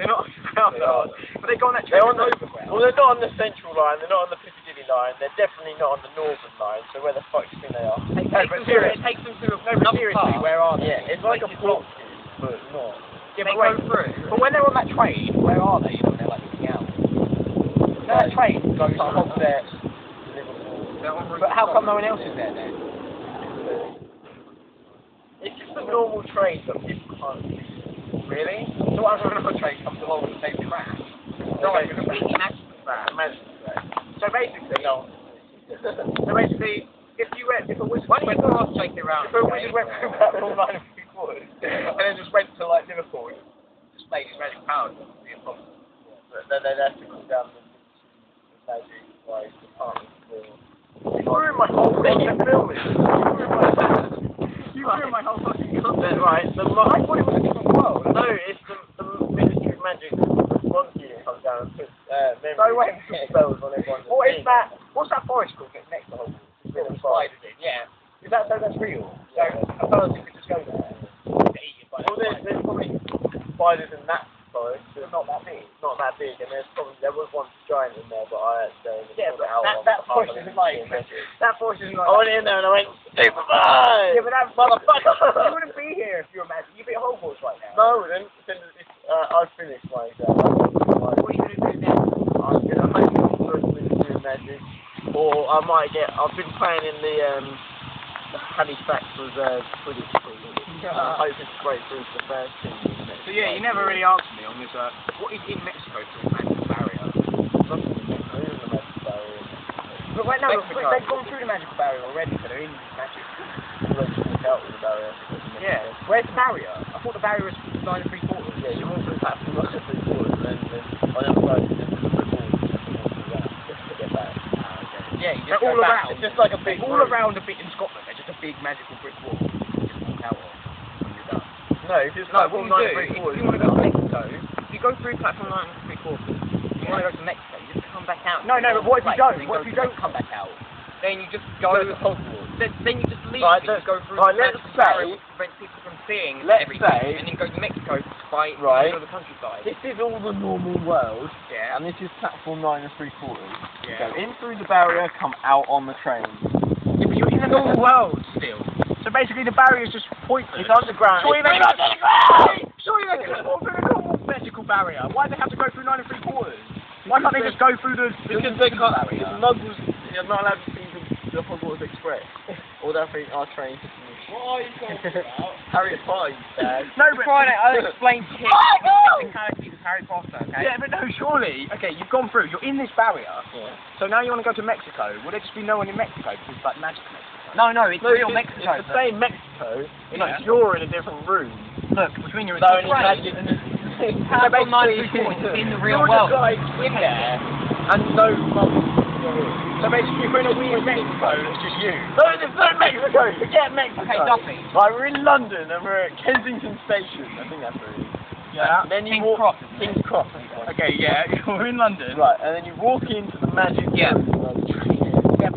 They're not underground, but they go on that train. They're on the overground. Well, they're not on the central line. They're not on the Piccadilly line. They're definitely not on the northern line. So where the fuck do you think they are? It takes them to another part. Where are they? Yeah, it's like a block, but not. Yeah, but go through. But when they're on that train, where are they? You know, they're like looking out. That train goes to Hogsett, Liverpool. But how come no one else is there then? It's just a normal train, but people can't see. Really? So what if another train comes along and saves the crash? No, it's a completely magical crash. So basically, if a wizard went through platform 9 and 3/4 and then just went to like Liverpool and displayed his magic powers, it would be impossible. But then they'd have to call down the magic wise department for. You ruined my whole thing. You filmed it. You ruined my whole fucking content. Right, I thought it was a different world. No, it's the Ministry of Magic response unit comes down and puts memory spells on everyone. What is that? What's that forest called next to Hogwarts? With the spiders in, yeah. Is that so that's real? So a person could just go there and eat it. Well, there's probably spiders in that forest, but not that big. Not that big, and there was one giant in there, but I had to go and but out. That forest isn't like that forest isn't like. I went in there and I went Superman. Yeah, but that motherfucker. You wouldn't be here if you were magic. You'd be at Hogwarts right now. No, then I've finished my exam. What are you gonna do now? I'm gonna hopefully go to the Ministry of Magic, or I might get. I've been playing in the Halifax Reserve Quidditch team. I'm hoping to break through to the first team. So yeah, you never really answered me on this. What is in Mexico for the magic barrier? But right now, they've gone through the magical barrier already, so they're in magic. Yeah. Where's the barrier? I thought the barrier was 9 and 3/4. Yeah, you walk through the platform 9 and 3/4, and then on the other side, you just put the ball just to get back. Yeah, you just all around. It's just like a big all around a bit in Scotland. They're just a big magical brick wall. You just walk out of when you're done. No, if it's like 9 and 3/4. If you want to go to Mexico, if you go through platform 9 and 3/4, you want to go to Mexico, you just come back out. No, but what if you don't? What if you don't come back out? Then you just go to Hogwarts. Then you just leave. Right, and just go through. Right, let's say. Prevent people from seeing everything, and then go to Mexico by the countryside. This is all the normal world. Yeah. And this is platform 9 and 3/4. Yeah. Go in through the barrier, come out on the train. Yeah, but you're in the normal world still. So basically, the barrier is just pointless. It's underground. Surely they can just walk through the normal magical barrier. Why do they have to go through 9 and 3/4? Why can't they just go through the? Because they can't. Muggles, you're not allowed to see the Hogwarts Express. Or they think our train. What are you talking about? Harry Potter, Dad. No, but Friday, I'll explain to him the technicalities of Harry Potter, okay? Yeah, but no, surely. Okay, you've gone through. You're in this barrier. Yeah. So now you want to go to Mexico. Will there just be no one in Mexico because it's like magic Mexico? No, it's real Mexico. It's the same Mexico. Like you're in a different room. Look, between your so magic. So basically, in the real world. You're just like in there, and no Muggles. So basically, we're in a weird Mexico, it's just you. No, it's not Mexico, forget Mexico. Okay, Duffy. Right, we're in London and we're at Kensington Station, I think that's where it is. Yeah. And then you King's Cross. King's Cross. Okay, yeah, we're in London. Right, and then you walk into the magic Yeah,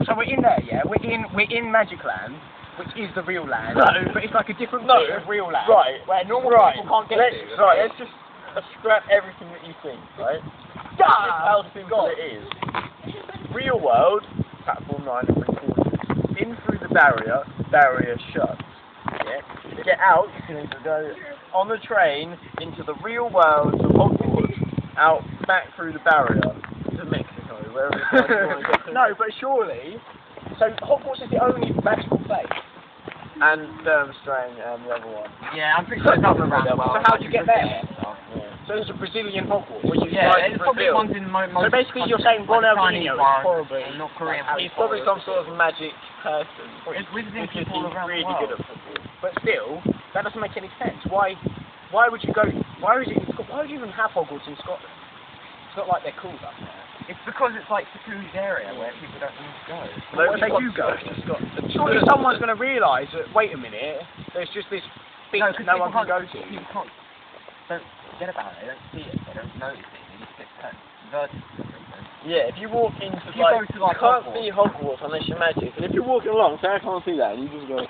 so we're in there, yeah, we're in Magic Land, which is the real land. No. But it's like a different bit of real land. Right. Where normal people can't get to. Right, let's just scrap everything that you think, right? How simple it is. Real world, platform 9 and 3/4. In through the barrier shuts. Yeah. To get out, you can either go on the train into the real world to Hogwarts, out back through the barrier to Mexico, wherever you want to go. No, but surely. So Hogwarts is the only magical place. And Durmstrang and the other one. Yeah, I'm pretty sure it's not around. So how'd you get there? So there's a Brazilian Hogwarts. There's probably ones in most. So basically, you're saying Ronaldinho is probably not Korean. He's probably some sort of magic person. There's wizarding because people he's around really the world. good at football. But still, that doesn't make any sense. Why would you go? Why would you even have Hogwarts in Scotland? It's not like they're cool up there. It's because it's like secluded area where people don't need to go. What if they do go? Surely someone's going to realise that, wait a minute, there's just this thing no one can go to. People don't forget about it, they don't see it, they don't notice it, they just get converted to something. Yeah, if you walk into you can't see Hogwarts unless you're magic, and if you're walking along, say I can't see that, and you just go,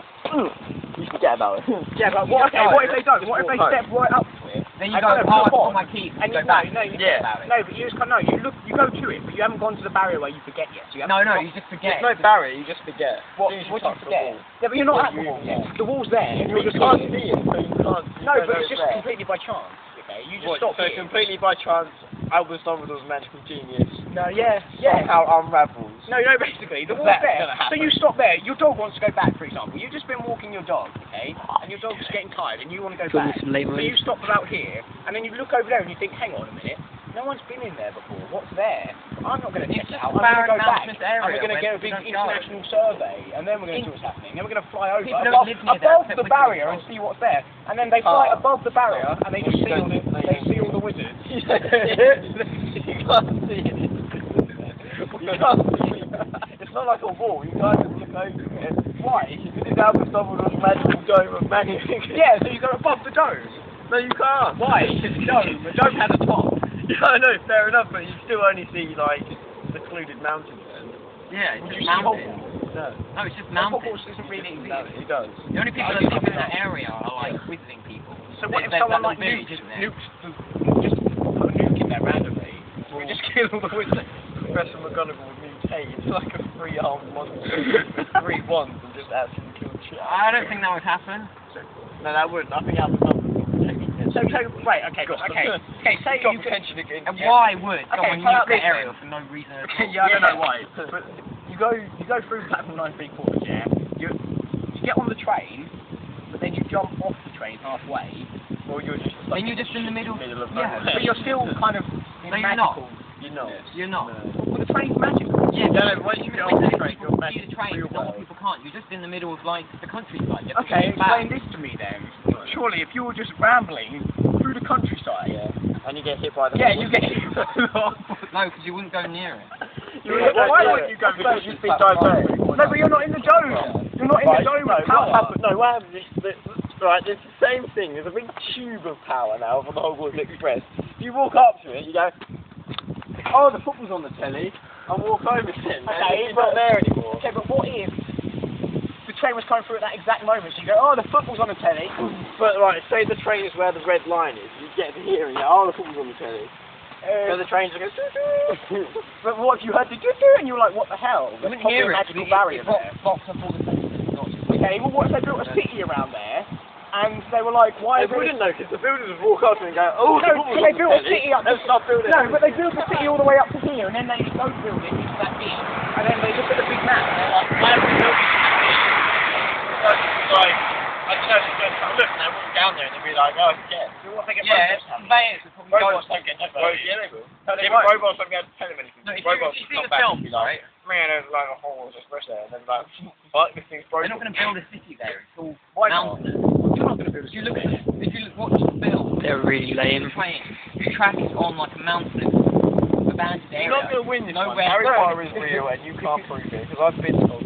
you forget about it. Yeah, but what if they don't? What if they step right up to it Then you go, oh, I put my keys, and you go back. No, but you just you go to it, but you haven't gone to the barrier where you forget yet. So you you just forget. There's no barrier, you just forget. What do you forget? Yeah, but you're not at the wall yet. The wall's there, and you just can't see it, so you can't. No, but it's just completely by chance. Okay, you just stop so here. completely by chance, Albus Dumbledore's magical genius somehow unravels. No, basically, the wall's there, so you stop there, your dog wants to go back, for example. You've just been walking your dog, okay, and your dog's getting tired, and you want to go back. So you stop about here, and then you look over there and you think, hang on a minute, no one's been in there before, what's there? I'm not going to check it out, I'm going to go back, and we're going to get a big international survey, and then we're going to see what's happening, then we're going to fly over above the barrier and see what's there, and then they fly above the barrier, and they just see all the wizards. You can't see it. It's not like a wall, you can't just look over it. Why? It's Albus Dumbledore's magical dome of magic. Yeah, so you go above the dome. No, you can't. Why? Because the dome has a top. Yeah, I know, fair enough, but you still only see, like, secluded mountains then. Yeah, it's just mountains. No, it's just mountains. Hogwarts doesn't really exist. No, it does. The only people that live in that area are, like, visiting people. So what if someone, like, just put a nuke in there randomly? So we just kill all the wizards? Professor McGonagall would mutate into like a 3-armed monster with 3 wands and just actually kill shit. I don't think that would happen. No, that wouldn't. I think Albus Dumbledore would take it. So, right, okay, say got you potential against. And why would someone use the area for no reason at all? Yeah, I don't know why. But you go through platform 9 3/4, yeah. You get on the train, but then you jump off the train halfway. Or you're just. Then you're just in the middle. Of yeah, but you're still kind of magical. You're not. Well, the train's magical. Yeah, no, once you get on the train, you're see the train, normal people can't. You're just in the middle of, like, the countryside. Okay, explain this to me then. Surely, if you were just rambling through the countryside... Yeah, and you get hit by the... Yeah, you get hit by the... No, because you wouldn't go near it. Why wouldn't you go near it? No, but you're not in the dome. You're not in the dome of power. What happens is... Right, it's the same thing. There's a big tube of power now from the Hogwarts Express. You walk up to it, you go... Oh, the football's on the telly. I'll walk over to it. Okay, it's not there anymore. Okay, but what if the train was coming through at that exact moment? So you go, oh, the football's on the telly. But right, say the train is where the red line is. You get to hear it. Oh, the football's on the telly. So the train's going. But what if you heard the doo-doo and you were like, what the hell? You wouldn't hear it. Magical barrier there. Blocks up all the senses. Okay, well, what if they built a city around there? And they were like, why... They wouldn't know, because the builders would walk up and go, oh, no, they built a city up... Let's stop building. No, but they built a city all the way up to here, and then they don't build it into that bit. And then they look at the big map, and they're like, why are we building that bit? Like, I don't know, just have a look, and they walk down there, and they'd be like, oh, yeah. So what if they get conveyors would probably go... Robots don't get robots. Yeah, they will. Robots don't get to tell them anything. No, robots you see the films, right? Man, there's like a whole express there, and then like, what? This thing's broken. They're not going to build a city there. It's all mountainous. You're not going to build a city. If you watch the film, they're really lame. The track is on like a mountainous, abandoned area. You're not going to win this one. Nowhere Harry Potter is real, and you can't prove it because I've been told.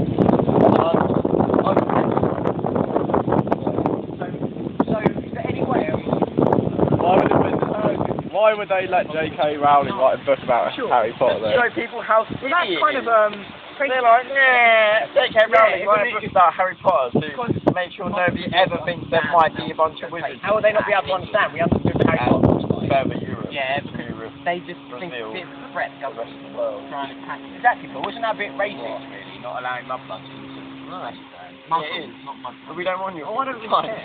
So, is there any way else? Why would they let J.K. Rowling write a book about Harry Potter though? Show people how silly that's kind of they're like, nah, J.K. Rowling write a book about Harry Potter to make sure nobody ever thinks there might be a bunch of wizards. How would they not be able to understand? We have to do Harry Potter. Further Europe. Yeah, because they just think it's a threat to the rest of the world. Trying to attack it. Exactly, but wasn't that a bit racist, really, not allowing mudbloods to use it? No, that's it is. Not mudbloods. But we don't want you. Oh, I don't really care.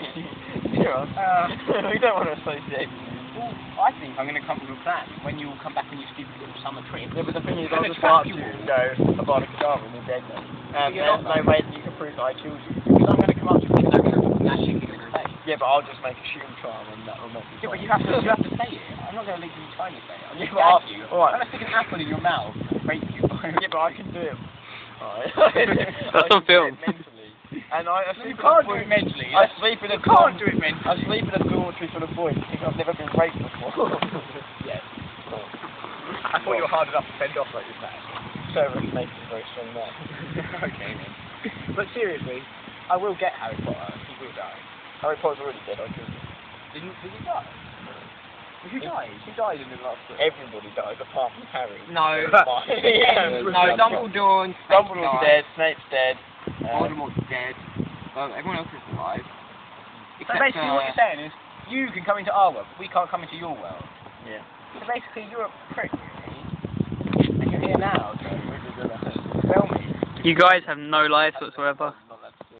We don't want to associate. Well, I think I'm going to come up with a plan when you all come back on your stupid little summer trip. Yeah, but the thing is, I'll just start you and go, Avada Kedavra, and you're dead then. And there's no way that you can prove that I killed you. Because I'm going to come up to you with an actual face. Yeah, but I'll just make a shooting charm and that will make you. Yeah, but you have to say it. I'm not going to leave you trying to say it. I'm going to gag you. Alright. I'm going to stick an apple in your mouth and rape you. Yeah, but I can do it. Alright. That's on film. And I sleep you can't do it mentally. I sleep in a can't do it mentally. I sleep in a dormitory full of boys because I've never been raped before. Yes. I thought you were hard enough to fend off like this man. Service makes a very strong man. Okay then. But seriously, I will get Harry Potter. He will die. Harry Potter's already dead, I killed him. Did he die? Who died? Who died in the last book? Everybody dies apart from Harry. No. Yeah. No, Dumbledore and Snape Dumbledore's dead, Snape's dead. Voldemort's dead. Everyone else is alive. So basically what you're saying is, you can come into our world, but we can't come into your world. Yeah. So basically, you're a prick, really. And you're here now, so tell me. You guys have no lives whatsoever.